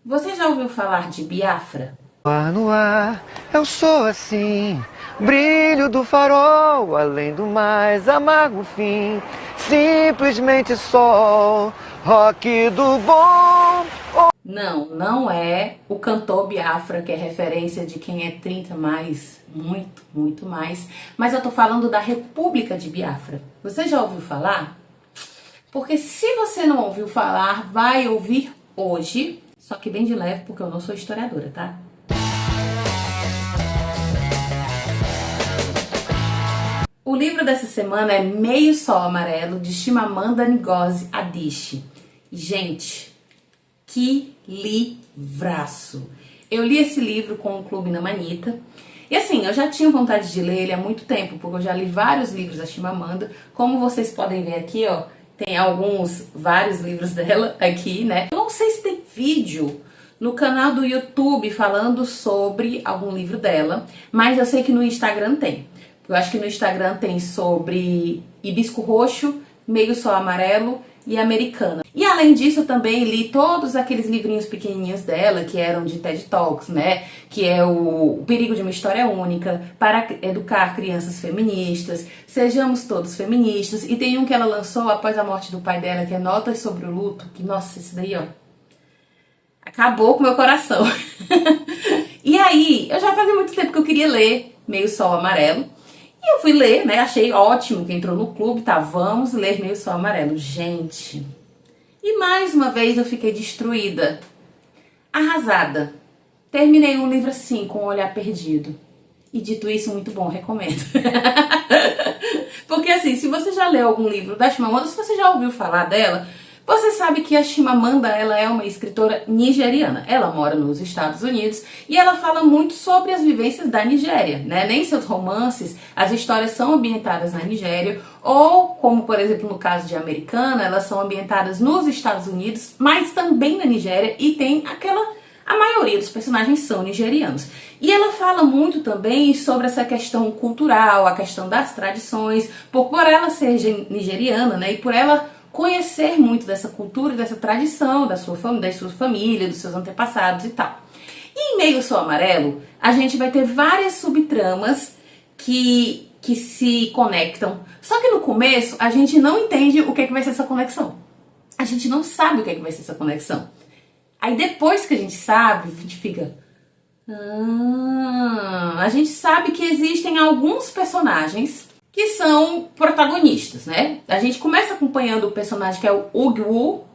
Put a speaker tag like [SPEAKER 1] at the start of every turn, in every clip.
[SPEAKER 1] Você já ouviu falar de Biafra?
[SPEAKER 2] Ar no ar, eu sou assim, brilho do farol, além do mais amargo fim, simplesmente sol, rock do bom.
[SPEAKER 1] Não, não é o cantor Biafra, que é referência de quem é 30 mais, muito, muito mais, mas eu tô falando da República de Biafra. Você já ouviu falar? Porque se você não ouviu falar, vai ouvir hoje, só que bem de leve, porque eu não sou historiadora, tá? O livro dessa semana é Meio Sol Amarelo, de Chimamanda Ngozi Adichie. Gente, que livraço! Eu li esse livro com o Clube na Manita. E assim, eu já tinha vontade de ler ele há muito tempo, porque eu já li vários livros da Chimamanda. Como vocês podem ver aqui, ó, tem vários livros dela aqui, né? Eu não sei se tem vídeo no canal do YouTube falando sobre algum livro dela, mas eu sei que no Instagram tem. Eu acho que no Instagram tem sobre Hibisco Roxo, Meio Sol Amarelo e Americana. E além disso, eu também li todos aqueles livrinhos pequenininhos dela, que eram de TED Talks, né? Que é o Perigo de uma História Única, Para Educar Crianças Feministas, Sejamos Todos Feministas. E tem um que ela lançou após a morte do pai dela, que é Notas sobre o Luto, que, nossa, esse daí, ó, acabou com o meu coração. E aí, eu já fazia muito tempo que eu queria ler Meio Sol Amarelo. E eu fui ler, né? Achei ótimo que entrou no clube, tá? Vamos ler Meio Sol Amarelo. Gente, e mais uma vez eu fiquei destruída, arrasada. Terminei um livro assim, com o olhar perdido. E dito isso, muito bom, recomendo. Porque assim, se você já leu algum livro da Chimamanda, se você já ouviu falar dela, você sabe que a Chimamanda, ela é uma escritora nigeriana. Ela mora nos Estados Unidos e ela fala muito sobre as vivências da Nigéria, né? Nem seus romances, as histórias são ambientadas na Nigéria, ou, como por exemplo no caso de Americana, elas são ambientadas nos Estados Unidos, mas também na Nigéria, e tem a maioria dos personagens são nigerianos. E ela fala muito também sobre essa questão cultural, a questão das tradições, por ela ser nigeriana, né? E por ela conhecer muito dessa cultura e dessa tradição, da sua família, dos seus antepassados e tal. E em Meio Sol Amarelo, a gente vai ter várias subtramas que se conectam. Só que no começo, a gente não entende o que vai ser essa conexão. A gente não sabe o que vai ser essa conexão. Aí depois que a gente sabe, a gente fica... a gente sabe que existem alguns personagens que são protagonistas, né? A gente começa acompanhando o personagem que é o Ugwu.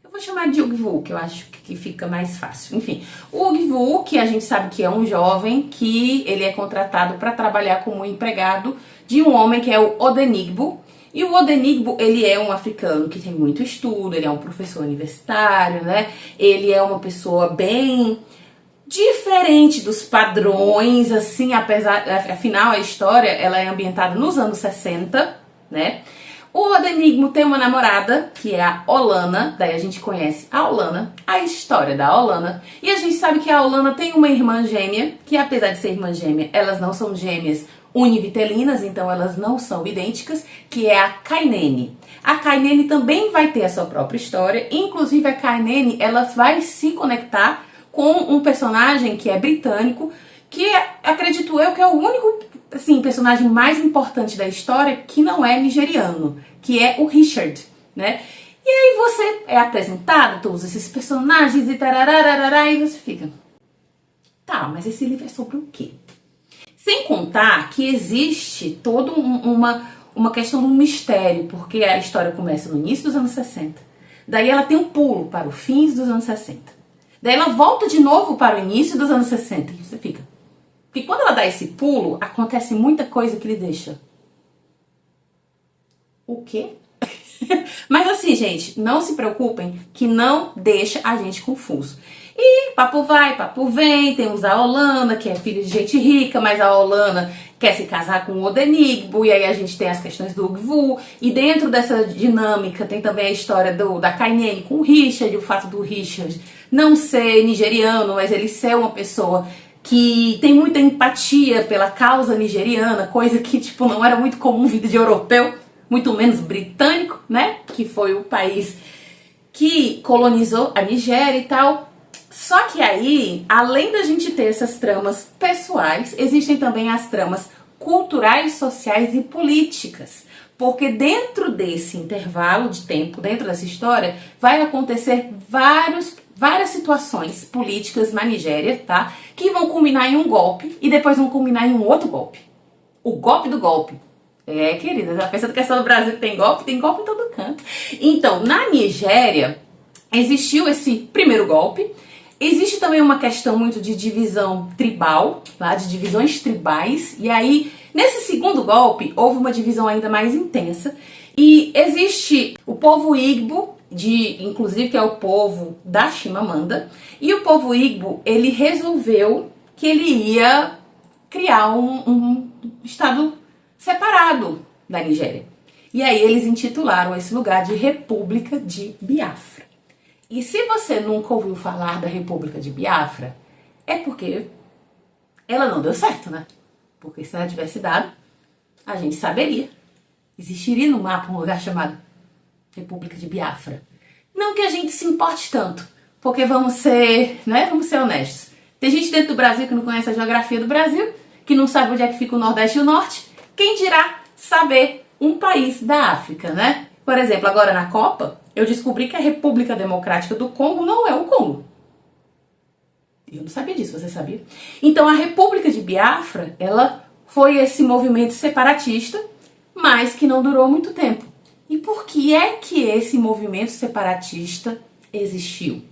[SPEAKER 1] Eu vou chamar de Ugwu, que eu acho que fica mais fácil. Enfim, o Ugwu, que a gente sabe que é um jovem, que ele é contratado para trabalhar como empregado de um homem que é o Odenigbo. E o Odenigbo, ele é um africano que tem muito estudo, ele é um professor universitário, né? Ele é uma pessoa bem diferente dos padrões, assim, afinal a história ela é ambientada nos anos 60, né? O Odenigbo tem uma namorada, que é a Olana, daí a gente conhece a Olana, a história da Olana, e a gente sabe que a Olana tem uma irmã gêmea, que apesar de ser irmã gêmea, elas não são gêmeas univitelinas, então elas não são idênticas, que é a Kainene. A Kainene também vai ter a sua própria história, inclusive a Kainene, ela vai se conectar com um personagem que é britânico, que acredito eu que é o único assim, personagem mais importante da história que não é nigeriano, que é o Richard, né? E aí você é apresentado todos esses personagens e tararararará, e você fica... Tá, mas esse livro é sobre o quê? Sem contar que existe toda uma questão de um mistério, porque a história começa no início dos anos 60, daí ela tem um pulo para o fim dos anos 60. Daí ela volta de novo para o início dos anos 60. E você fica... Porque quando ela dá esse pulo, acontece muita coisa que lhe deixa... O quê? Mas assim, gente, não se preocupem que não deixa a gente confuso. E papo vai, papo vem, temos a Olana, que é filha de gente rica, mas a Olana quer se casar com o Odenigbo, e aí a gente tem as questões do Ugwu, e dentro dessa dinâmica tem também a história da Kainene com o Richard, o fato do Richard não ser nigeriano, mas ele ser uma pessoa que tem muita empatia pela causa nigeriana, coisa que tipo não era muito comum vindo de europeu, muito menos britânico, né, que foi o país que colonizou a Nigéria e tal. Só Só que aí, além da gente ter essas tramas pessoais, existem também as tramas culturais, sociais e políticas. Porque dentro desse intervalo de tempo, dentro dessa história, vai acontecer várias situações políticas na Nigéria, tá? Que vão culminar em um golpe e depois vão culminar em um outro golpe. O golpe do golpe. É, querida, já pensando que é só no Brasil que tem golpe em todo canto. Então, na Nigéria, existiu esse primeiro golpe. Existe também uma questão muito de divisão tribal, tá? De divisões tribais. E aí, nesse segundo golpe, houve uma divisão ainda mais intensa. E existe o povo Igbo, inclusive que é o povo da Chimamanda. E o povo Igbo, ele resolveu que ele ia criar um estado separado da Nigéria. E aí eles intitularam esse lugar de República de Biafra. E se você nunca ouviu falar da República de Biafra, é porque ela não deu certo, né? Porque se ela tivesse dado, a gente saberia. Existiria no mapa um lugar chamado República de Biafra. Não que a gente se importe tanto, porque vamos ser honestos. Tem gente dentro do Brasil que não conhece a geografia do Brasil, que não sabe onde é que fica o Nordeste e o Norte. Quem dirá saber um país da África, né? Por exemplo, agora na Copa, eu descobri que a República Democrática do Congo não é o Congo. Eu não sabia disso, você sabia? Então a República de Biafra, ela foi esse movimento separatista, mas que não durou muito tempo. E por que é que esse movimento separatista existiu?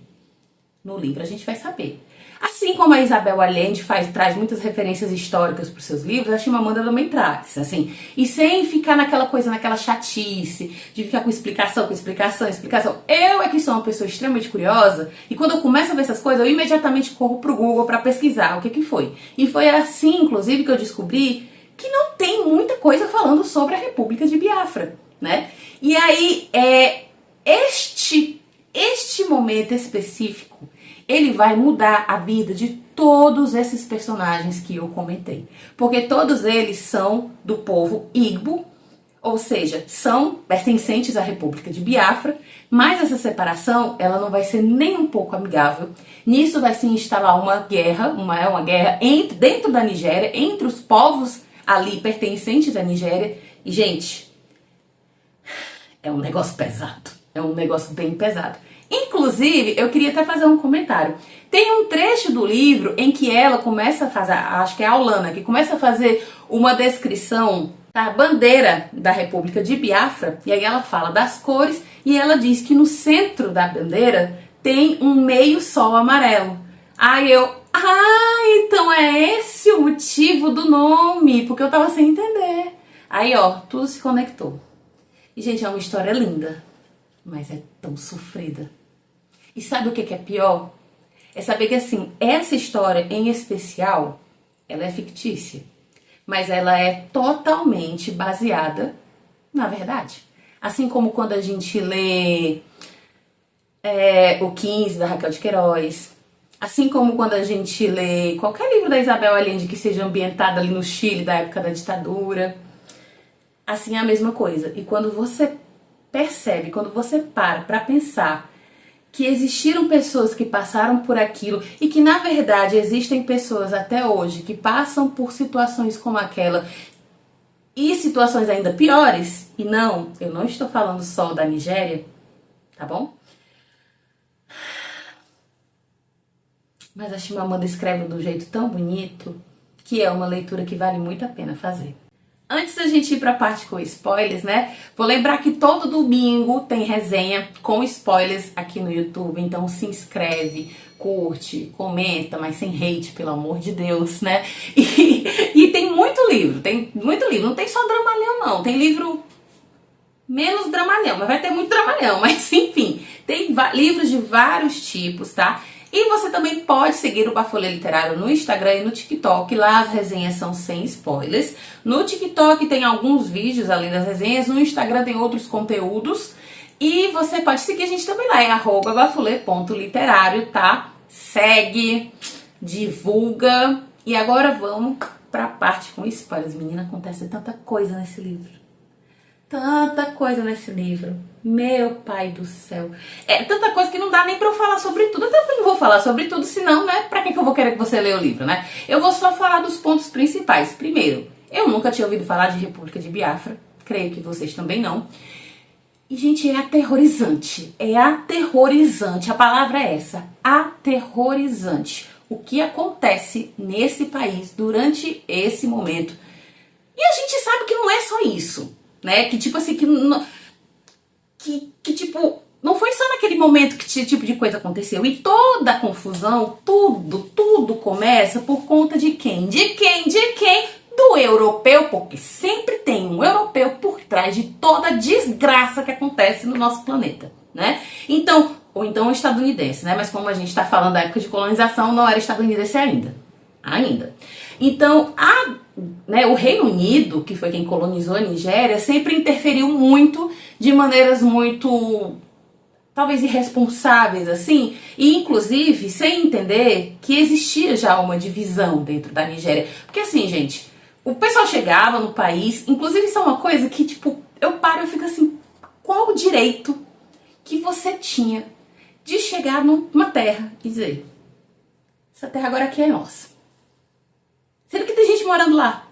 [SPEAKER 1] No livro a gente vai saber. Assim como a Isabel Allende traz muitas referências históricas para os seus livros, a Chimamanda também traz, assim. E sem ficar naquela chatice, de ficar com explicação. Eu é que sou uma pessoa extremamente curiosa, e quando eu começo a ver essas coisas, eu imediatamente corro pro Google para pesquisar o que foi. E foi assim, inclusive, que eu descobri que não tem muita coisa falando sobre a República de Biafra, né? E aí, este momento específico, ele vai mudar a vida de todos esses personagens que eu comentei. Porque todos eles são do povo Igbo, ou seja, são pertencentes à República de Biafra, mas essa separação, ela não vai ser nem um pouco amigável. Nisso vai se instalar uma guerra dentro da Nigéria, entre os povos ali pertencentes à Nigéria. E, gente, é um negócio pesado. É um negócio bem pesado. Inclusive, eu queria até fazer um comentário. Tem um trecho do livro em que ela começa a fazer, acho que é a Aulana, que começa a fazer uma descrição da bandeira da República de Biafra, e aí ela fala das cores, e ela diz que no centro da bandeira tem um meio sol amarelo. Aí então é esse o motivo do nome, porque eu tava sem entender. Aí, tudo se conectou. E, gente, é uma história linda, mas é tão sofrida. E sabe o que é pior? É saber que, assim, essa história em especial, ela é fictícia. Mas ela é totalmente baseada na verdade. Assim como quando a gente lê o 15, da Raquel de Queiroz. Assim como quando a gente lê qualquer livro da Isabel Allende que seja ambientado ali no Chile, da época da ditadura. Assim é a mesma coisa. E quando você percebe, quando você para pensar que existiram pessoas que passaram por aquilo e que, na verdade, existem pessoas até hoje que passam por situações como aquela e situações ainda piores, e não, eu não estou falando só da Nigéria, tá bom? Mas a Chimamanda escreve de um jeito tão bonito que é uma leitura que vale muito a pena fazer. Antes da gente ir para a parte com spoilers, né? Vou lembrar que todo domingo tem resenha com spoilers aqui no YouTube. Então se inscreve, curte, comenta, mas sem hate, pelo amor de Deus, né? E tem muito livro. Não tem só dramalhão, não. Tem livro menos dramalhão, mas vai ter muito dramalhão. Mas enfim, tem livros de vários tipos, tá? E você também pode seguir o Bafulê Literário no Instagram e no TikTok. Lá as resenhas são sem spoilers. No TikTok tem alguns vídeos além das resenhas. No Instagram tem outros conteúdos. E você pode seguir a gente também lá. É @bafulê.literário, tá? Segue, divulga. E agora vamos pra parte com spoilers. Menina, acontece tanta coisa nesse livro. tanta coisa nesse livro. Meu pai do céu. É tanta coisa que não dá nem pra eu falar sobre tudo. Até porque eu não vou falar sobre tudo, senão, né? Pra que eu vou querer que você leia o livro, né? Eu vou só falar dos pontos principais. Primeiro, eu nunca tinha ouvido falar de República de Biafra. Creio que vocês também não. E, gente, é aterrorizante. É aterrorizante. A palavra é essa. Aterrorizante. O que acontece nesse país durante esse momento. E a gente sabe que não é só isso, né? Que tipo assim, tipo, não foi só naquele momento que esse tipo de coisa aconteceu. E toda a confusão, tudo começa por conta de quem? De quem? Do europeu, porque sempre tem um europeu por trás de toda a desgraça que acontece no nosso planeta, né? Então, ou então o estadunidense, né? Mas como a gente está falando da época de colonização, não era estadunidense ainda. Então, o Reino Unido, que foi quem colonizou a Nigéria, sempre interferiu muito, de maneiras muito, talvez irresponsáveis, assim, e inclusive sem entender que existia já uma divisão dentro da Nigéria. Porque assim, gente, o pessoal chegava no país, inclusive isso é uma coisa que, tipo, eu paro e fico assim, qual o direito que você tinha de chegar numa terra e dizer, essa terra agora aqui é nossa? Sendo que tem gente morando lá.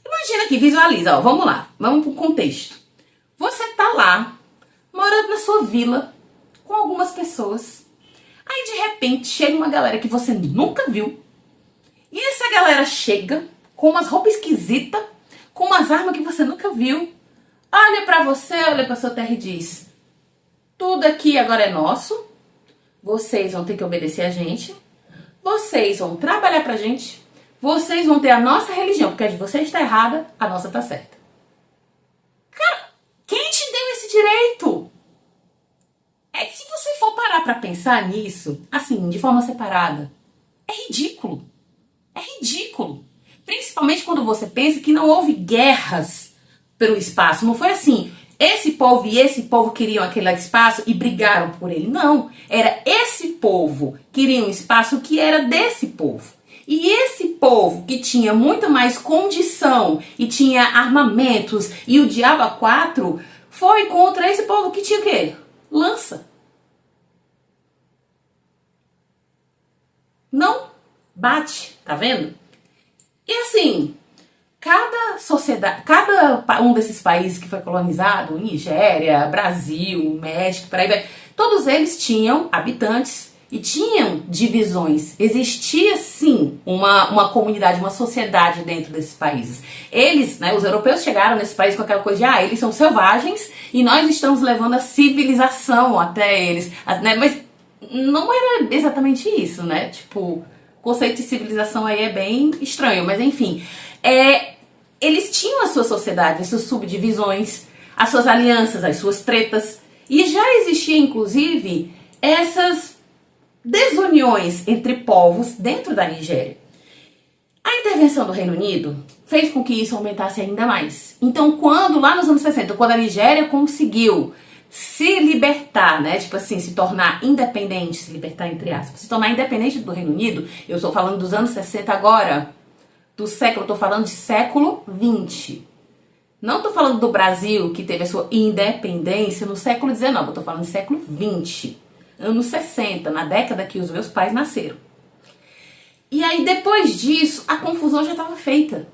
[SPEAKER 1] Imagina aqui, visualiza, ó, vamos lá, vamos pro contexto. Você tá lá, morando na sua vila, com algumas pessoas. Aí de repente chega uma galera que você nunca viu. E essa galera chega com umas roupas esquisitas, com umas armas que você nunca viu. Olha pra você, olha pra sua terra e diz, tudo aqui agora é nosso. Vocês vão ter que obedecer a gente. Vocês vão trabalhar pra gente. Vocês vão ter a nossa religião, porque a de vocês está errada, a nossa está certa. Cara, quem te deu esse direito? É que se você for parar pra pensar nisso, assim, de forma separada, é ridículo. É ridículo. Principalmente quando você pensa que não houve guerras pelo espaço. Não foi assim, esse povo e esse povo queriam aquele espaço e brigaram por ele. Não, era esse povo que queria um espaço que era desse povo. E esse povo que tinha muito mais condição e tinha armamentos e o diabo a quatro foi contra esse povo que tinha o quê? Lança. Não bate, tá vendo? E assim, cada sociedade, cada um desses países que foi colonizado, Nigéria, Brasil, México, por aí vai, todos eles tinham habitantes e tinham divisões. Existia sim uma comunidade, uma sociedade dentro desses países. Eles, né, os europeus chegaram nesse país com aquela coisa de eles são selvagens e nós estamos levando a civilização até eles, né? Mas não era exatamente isso, né? Tipo, o conceito de civilização aí é bem estranho, mas enfim. Eles tinham as suas sociedades, as suas subdivisões, as suas alianças, as suas tretas. E já existia, inclusive, essas desuniões entre povos dentro da Nigéria. A intervenção do Reino Unido fez com que isso aumentasse ainda mais. Então, quando, lá nos anos 60, quando a Nigéria conseguiu se libertar, né, tipo assim, se tornar independente, se libertar entre aspas, se tornar independente do Reino Unido, eu estou falando dos anos 60 agora, do século, eu estou falando de século 20. Não estou falando do Brasil, que teve a sua independência no século 19, eu estou falando de século 20. Anos 60, na década que os meus pais nasceram. E aí, depois disso, a confusão já estava feita.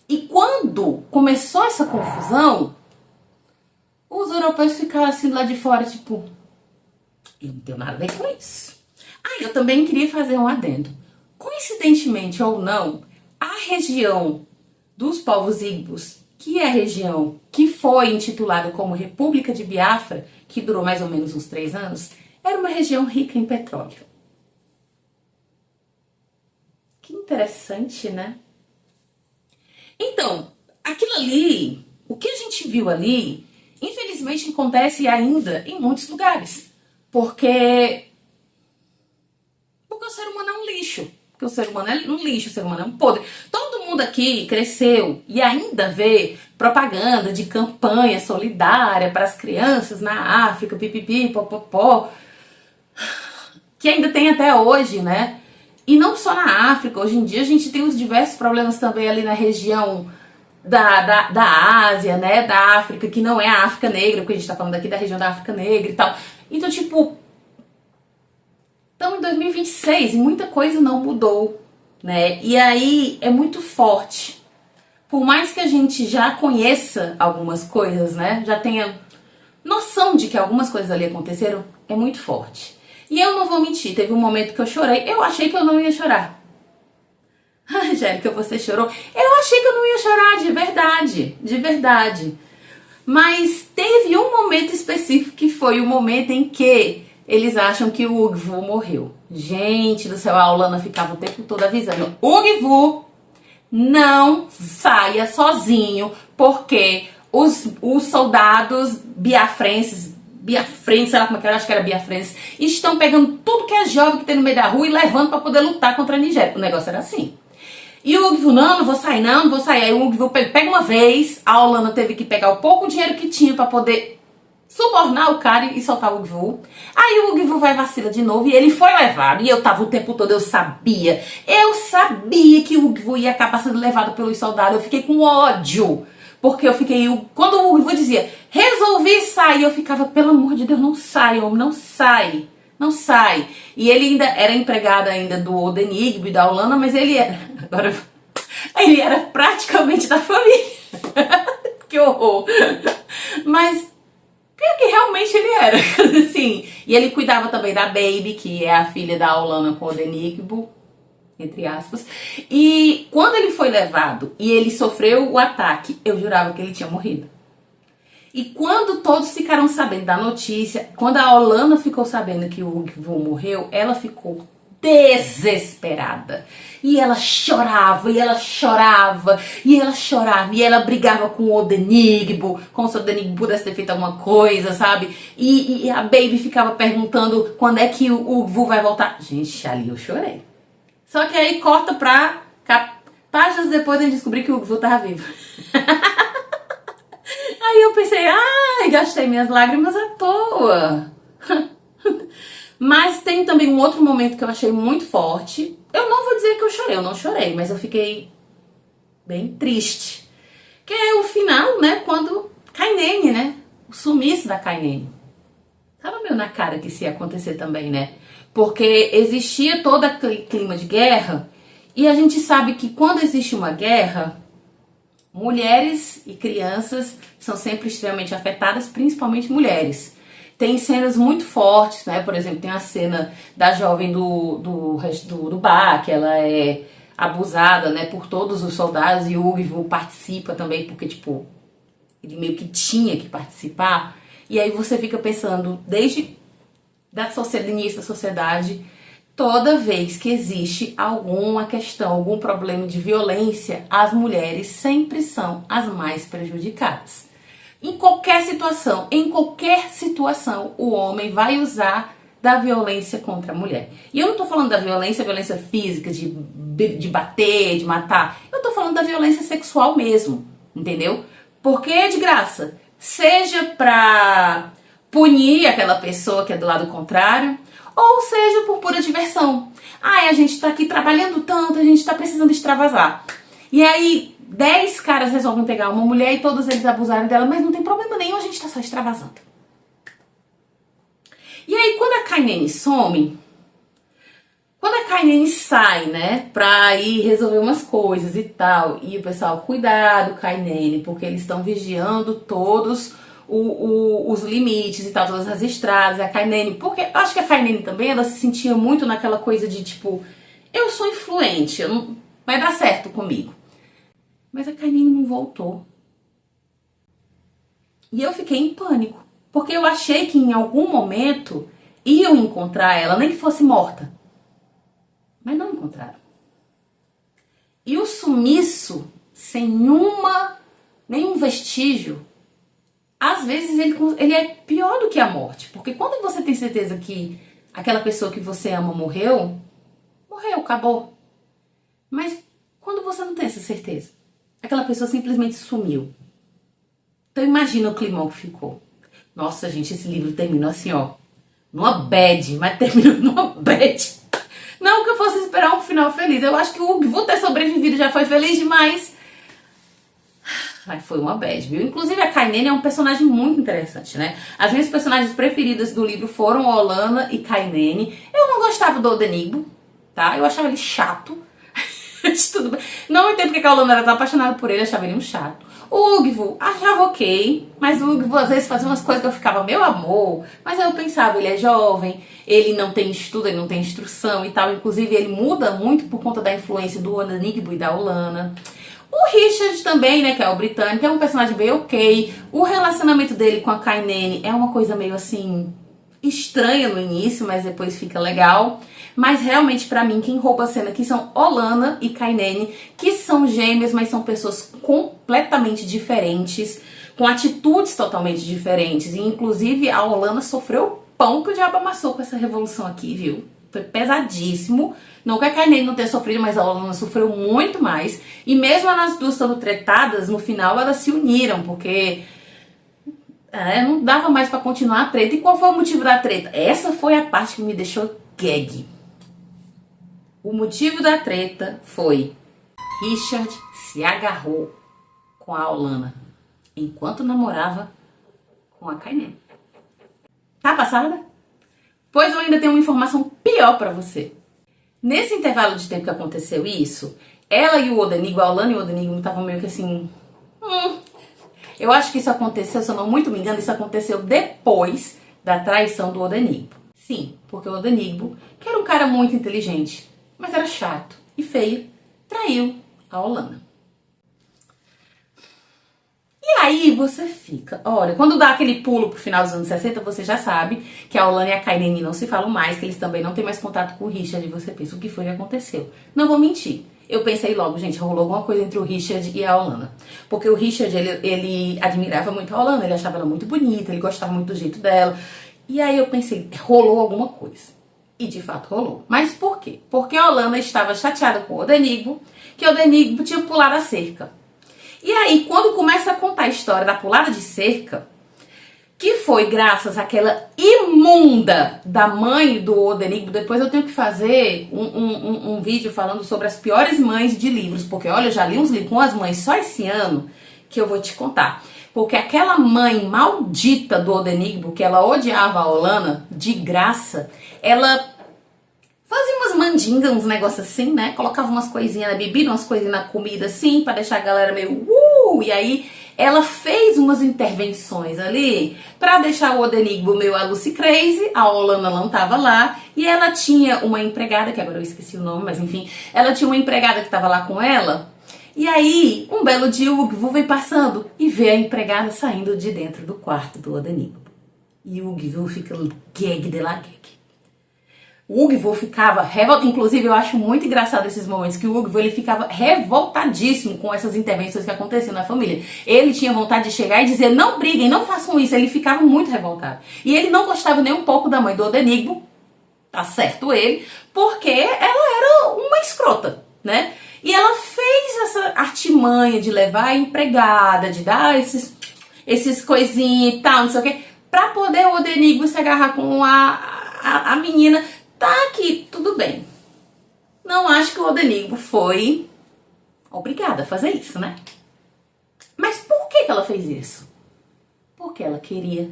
[SPEAKER 1] E quando começou essa confusão, os europeus ficaram assim lá de fora, tipo, eu não tenho nada a ver com isso. Eu também queria fazer um adendo. Coincidentemente ou não, a região dos povos Igbos, que é a região que foi intitulada como República de Biafra, que durou mais ou menos uns 3 anos, era uma região rica em petróleo. Que interessante, né? Então, aquilo ali, o que a gente viu ali, infelizmente acontece ainda em muitos lugares. Porque o ser humano é um lixo. Porque o ser humano é um lixo, o ser humano é um podre. Todo mundo aqui cresceu e ainda vê propaganda de campanha solidária para as crianças na África, pipipi, popopó, que ainda tem até hoje, né? E não só na África, hoje em dia a gente tem os diversos problemas também ali na região da Ásia, né, da África, que não é a África Negra, porque a gente tá falando aqui da região da África Negra e tal. Então, tipo, estamos em 2026 e muita coisa não mudou, né? E aí é muito forte. Por mais que a gente já conheça algumas coisas, né, já tenha noção de que algumas coisas ali aconteceram, é muito forte. E eu não vou mentir, teve um momento que eu chorei, eu achei que eu não ia chorar. Angélica, você chorou? Eu achei que eu não ia chorar, de verdade. Mas teve um momento específico que foi o momento em que eles acham que o Ugvu morreu. Gente do céu, a Aulana ficava o tempo todo avisando: Ugvu, não saia sozinho, porque os soldados biafrenses, sei lá como é que era, acho que era biafrenses, estão pegando tudo que é jovem que tem no meio da rua e levando para poder lutar contra a Nigéria. O negócio era assim. E o Ugvu, não vou sair. Aí o Ugvu pega uma vez, a Aulana teve que pegar o pouco dinheiro que tinha para poder subornar o cara e soltar o Ugvu. Aí o Ugvu vai vacila de novo e ele foi levado. E eu tava o tempo todo, eu sabia que o Ugvu ia acabar sendo levado pelos soldados. Eu fiquei com ódio. Porque eu fiquei, quando o Ugvu dizia, resolvi sair, eu ficava, pelo amor de Deus, não sai, homem, não sai. Não sai. E ele ainda era empregado ainda do Odenigbo e da Aulana, mas ele era praticamente da família. Que horror. Mas pior que realmente ele era, assim. E ele cuidava também da Baby, que é a filha da Aulana com o Odenigbo, entre aspas. E quando ele foi levado e ele sofreu o ataque, eu jurava que ele tinha morrido. E quando todos ficaram sabendo da notícia, quando a Aulana ficou sabendo que o Ugvu morreu, ela ficou desesperada. E ela chorava, e ela chorava, e ela chorava, e ela brigava com o Odenigbo, como se o Odenigbo pudesse ter feito alguma coisa, sabe? E a Baby ficava perguntando quando é que o Ugvu vai voltar. Gente, ali eu chorei. Só que aí corta pra páginas depois a gente descobrir que o Ugvu tava vivo. Aí eu pensei, gastei minhas lágrimas à toa. Mas tem também um outro momento que eu achei muito forte. Eu não vou dizer que eu não chorei, mas eu fiquei bem triste. Que é o final, né, quando Kainene, né, o sumiço da Kainene. Tava meio na cara que isso ia acontecer também, né? Porque existia todo aquele clima de guerra, e a gente sabe que quando existe uma guerra, mulheres e crianças são sempre extremamente afetadas, principalmente mulheres. Tem cenas muito fortes, né? Por exemplo, tem a cena da jovem do bar, que ela é abusada, né, por todos os soldados, e o Ugvu participa também, porque, tipo, ele meio que tinha que participar. E aí você fica pensando, desde do início da sociedade, toda vez que existe alguma questão, algum problema de violência, as mulheres sempre são as mais prejudicadas. Em qualquer situação, o homem vai usar da violência contra a mulher. E eu não tô falando da violência física, de bater, de matar. Eu tô falando da violência sexual mesmo, entendeu? Porque é de graça. Seja pra punir aquela pessoa que é do lado contrário, ou seja por pura diversão. A gente tá aqui trabalhando tanto, a gente tá precisando extravasar. E aí 10 caras resolvem pegar uma mulher e todos eles abusarem dela, mas não tem problema nenhum, a gente tá só extravasando. E aí quando a Kainene some, quando a Kainene sai, né, pra ir resolver umas coisas e tal, e o pessoal, cuidado, Kainene, porque eles estão vigiando todos os limites e tal, todas as estradas, a Kainene, porque eu acho que a Kainene também, ela se sentia muito naquela coisa de tipo, eu sou influente, vai dar certo comigo. Mas a Kainene não voltou. E eu fiquei em pânico, porque eu achei que em algum momento iam encontrar ela, nem que fosse morta. Mas não encontraram. E o sumiço, sem nenhum vestígio, às vezes ele é pior do que a morte. Porque quando você tem certeza que aquela pessoa que você ama morreu, acabou. Mas quando você não tem essa certeza, aquela pessoa simplesmente sumiu. Então imagina o climão que ficou. Nossa, gente, esse livro terminou assim, ó, numa bad, mas terminou numa bad. Não que eu fosse esperar um final feliz. Eu acho que o Ugvu ter sobrevivido já foi feliz demais. Ai, foi uma bad, viu? Inclusive a Kainene é um personagem muito interessante, né? As minhas personagens preferidas do livro foram Olanna e Kainene. Eu não gostava do Odenigbo, tá? Eu achava ele chato. Tudo bem. Não entendo porque a Olanna era tão apaixonada por ele, eu achava ele um chato. O Ugvu, achava ok, mas o Ugvu às vezes fazia umas coisas que eu ficava, meu amor, mas aí eu pensava, ele é jovem, ele não tem estudo, ele não tem instrução e tal, inclusive ele muda muito por conta da influência do Odenigbo e da Olanna. O Richard também, né, que é o britânico, é um personagem bem ok. O relacionamento dele com a Kainene é uma coisa meio assim estranha no início, mas depois fica legal. Mas realmente pra mim quem rouba a cena aqui são Olanna e Kainene, que são gêmeas, mas são pessoas completamente diferentes, com atitudes totalmente diferentes. E inclusive a Olanna sofreu o pão que o diabo amassou com essa revolução aqui, viu? Foi pesadíssimo. Não que a Kainene não tenha sofrido, mas a Olanna sofreu muito mais. E mesmo elas duas estando tretadas, no final elas se uniram, porque não dava mais pra continuar a treta. E qual foi o motivo da treta? Essa foi a parte que me deixou gag. O motivo da treta foi Richard se agarrou com a Olanna enquanto namorava com a Kainene. Tá passada? Pois eu ainda tenho uma informação pior pra você. Nesse intervalo de tempo que aconteceu isso, ela e o Odenigbo, a Olanna e o Odenigbo estavam meio que assim... Eu acho que isso aconteceu, se eu não muito me engano, isso aconteceu depois da traição do Odenigbo. Sim, porque o Odenigbo, que era um cara muito inteligente, mas era chato e feio, traiu a Olanna. E aí você fica, olha, quando dá aquele pulo pro final dos anos 60, você já sabe que a Olanna e a Kainene não se falam mais, que eles também não têm mais contato com o Richard, e você pensa, o que foi que aconteceu? Não vou mentir, eu pensei logo, gente, rolou alguma coisa entre o Richard e a Olanna. Porque o Richard, ele admirava muito a Olanna, ele achava ela muito bonita, ele gostava muito do jeito dela. E aí eu pensei, rolou alguma coisa. E de fato rolou. Mas por quê? Porque a Olanna estava chateada com o Odenigbo, que o Odenigbo tinha pulado a cerca. E aí, quando começa a contar a história da pulada de cerca, que foi graças àquela imunda da mãe do Odenigbo, depois eu tenho que fazer um vídeo falando sobre as piores mães de livros, porque olha, eu já li uns livros com as mães só esse ano, que eu vou te contar. Porque aquela mãe maldita do Odenigbo, que ela odiava a Olanna, de graça, ela fazia umas mandingas, uns negócios assim, né? Colocava umas coisinhas na bebida, umas coisinhas na comida assim, pra deixar a galera meio E aí ela fez umas intervenções ali pra deixar o Odenigbo meio a Lucy Crazy. A Olanna não tava lá. E ela tinha uma empregada, que agora eu esqueci o nome, mas enfim. Ela tinha uma empregada que tava lá com ela. E aí, um belo dia, o Ugvu vem passando e vê a empregada saindo de dentro do quarto do Odenigbo. E o Ugvu fica gag de la gag. O Ugvu ficava revoltado, inclusive eu acho muito engraçado esses momentos que o Ugvu ele ficava revoltadíssimo com essas intervenções que aconteciam na família. Ele tinha vontade de chegar e dizer, não briguem, não façam isso, ele ficava muito revoltado. E ele não gostava nem um pouco da mãe do Odenigbo, tá certo ele, porque ela era uma escrota, né? E ela fez essa artimanha de levar a empregada, de dar esses coisinhos e tal, não sei o quê, pra poder o Odenigbo se agarrar com a menina. Tá aqui, tudo bem. Não acho que o Odenigbo foi obrigada a fazer isso, né? Mas por que ela fez isso? Porque ela queria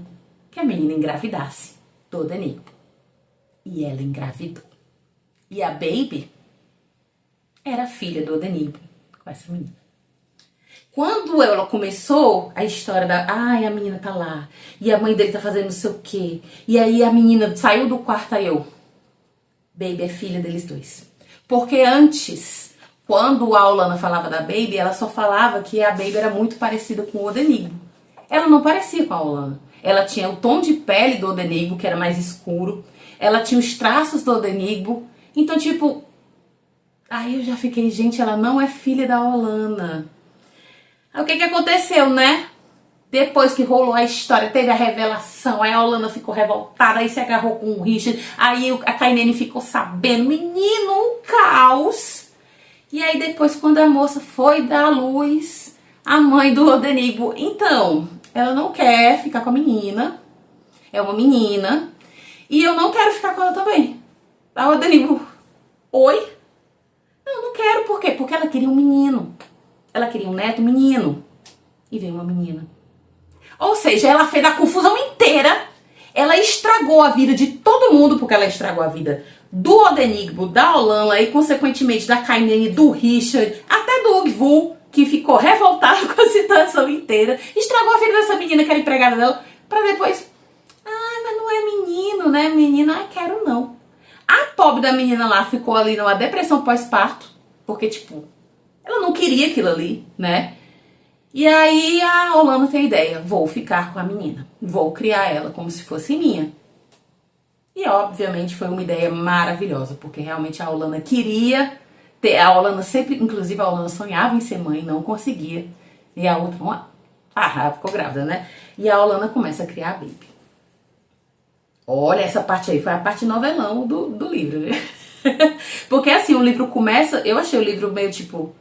[SPEAKER 1] que a menina engravidasse do Odenigbo. E ela engravidou. E a Baby era filha do Odenigbo com essa menina. Quando ela começou a história da... Ai, a menina tá lá. E a mãe dele tá fazendo não sei o quê. E aí a menina saiu do quarto, aí eu... Baby é filha deles dois. Porque antes, quando a Olanna falava da Baby, ela só falava que a Baby era muito parecida com o Odenigbo. Ela não parecia com a Olanna. Ela tinha o tom de pele do Odenigbo, que era mais escuro. Ela tinha os traços do Odenigbo. Então, tipo... Aí eu já fiquei, gente, ela não é filha da Olanna. Aí o que aconteceu, né? Depois que rolou a história, teve a revelação, aí a Olanna ficou revoltada, aí se agarrou com o Richard, aí a Kainene ficou sabendo, menino, um caos. E aí depois, quando a moça foi dar à luz, a mãe do Odenigbo, então, ela não quer ficar com a menina, é uma menina, e eu não quero ficar com ela também. A Odenigbo, oi? Não quero, por quê? Porque ela queria um menino, ela queria um neto menino. e veio uma menina. Ou seja, ela fez a confusão inteira, ela estragou a vida de todo mundo, porque ela estragou a vida do Odenigbo, da Olanna e, consequentemente, da Kainene, do Richard, até do Ugvu, que ficou revoltado com a situação inteira. Estragou a vida dessa menina que era empregada dela, pra depois... mas não é menino, né? Menina, quero não. A pobre da menina lá ficou ali numa depressão pós-parto, porque, tipo, ela não queria aquilo ali, né? E aí a Olanna tem a ideia, vou ficar com a menina, vou criar ela como se fosse minha. E obviamente foi uma ideia maravilhosa, porque realmente a Olanna queria ter, a Olanna sempre, inclusive a Olanna sonhava em ser mãe, não conseguia. E a outra, ficou grávida, né? E a Olanna começa a criar a Baby. Olha, essa parte aí foi a parte novelão do livro, né? Porque assim, o livro começa, eu achei o livro meio tipo,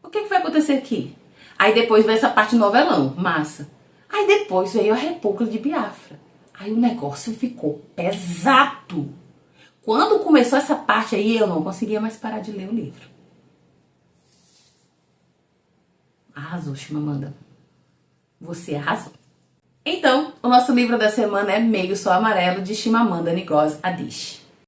[SPEAKER 1] o que vai acontecer aqui? Aí depois veio essa parte novelão, massa. Aí depois veio a República de Biafra. Aí o negócio ficou pesado. Quando começou essa parte aí, eu não conseguia mais parar de ler o livro. Arrasou, Chimamanda. Você arrasou. Então, o nosso livro da semana é Meio Sol Amarelo, de Chimamanda Ngozi Adichie.